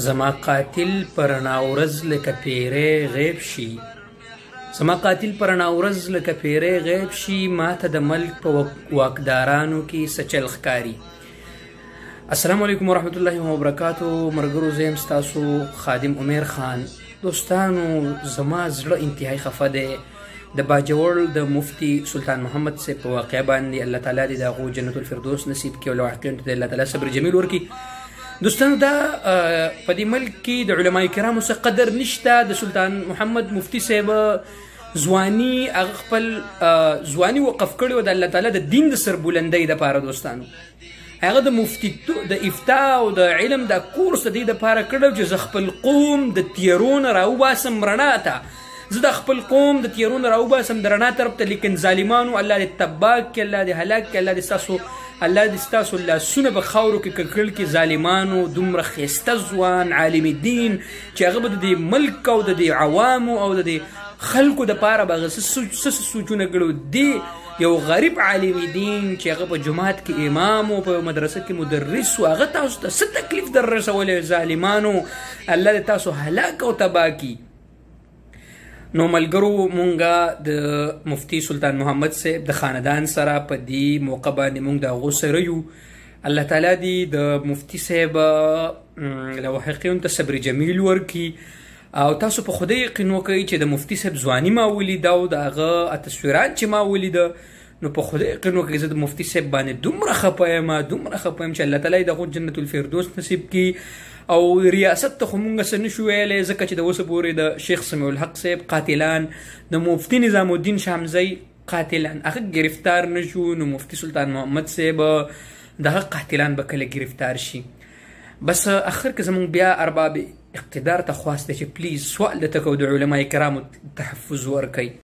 زما قاتل پرنا ورځ لکه پیری غیب شي زما قاتل پرنا ورځ لکه پیری غیب شي ماته د ملک په واکدارانو کې سچل ښکاري. السلام علیکم ورحمت الله وبرکاتو. مرګرو زم ستاسو خادم عمر خان. دوستانو زما زړه انتهایی خفه دی د باجوړ د مفتی سلطان محمد سے په واقعه باندې. الله تعالی دې دغه جنت الفردوس نصیب کړي او واقعا دې الله تعالی صبر جمیل ورکړي. دوستانو دا په دې ملک کې د علماء کرامو څخه قدر نشته. د سلطان محمد مفتی صاحب ځواني هغه خپل ځواني وقف کړی و د الله تعالی د دین د سربلندۍ دپاره. دوستانو هغه د مفتی د افتا او د علم د کورس د دې دپاره کړی چې زه خپل قوم د تیارو نه راوباسم رڼا ته. زه د خپل قوم د تیارو نه راوباسم د رڼا طرف ته. لیکن ظالمانو الله دې تباه کړي، الله دې هلاک کړي، الله دې ستاسو لاسونه په خاورو کې ککړ کړي. ظالمانو دومره ښایسته ځوان عالم دین چې هغه به د دې ملک او د دې عوامو او د دې خلکو دپاره به هغه څه سوچونه کړي. دی یو غریب عالم دین چې هغه په جماعت کې امام او په مدرسه کې مدرس و، هغه تاسو ته څه تکلیف در رسولی؟ ظالمانو الله دې تاسو هلاک او تباه کړي. نو ملګرو مونږه د مفتی سلطان محمد صاحب د خاندان سره په دې موقع باندې مونږ د هغو سره یو. الله تعالی دې د مفتی صاحب له حقیقتون ته صبر جمیل ورکړي او تاسو په خدای یقین وکړئ چې د مفتی صاحب ځواني ما ولیده او د هغه تصویرات چې ما ولیده، نو په خدای یقین وکړئ زه د مفتی صاحب باندې دومره خفه یم چې الله تعالی دغه جنت الفردوس نصیب کړي. او ریاست ته خو مونږ څه نشو ویلی ځکه چې د اوسه پورې د شیخ سمیع الحق صاحب قاتلان، د مفتی نظام الدین شامزی قاتلان هغه گرفتار نشو، نو مفتی سلطان محمد صاحب دغه قاتلان به کله گرفتار شي. بس اخر که زمونږ بیا ارباب اقتدار ته خواست دی چې پلیز سوال درته کوو د علماء کرامو تحفظ ورکوئ.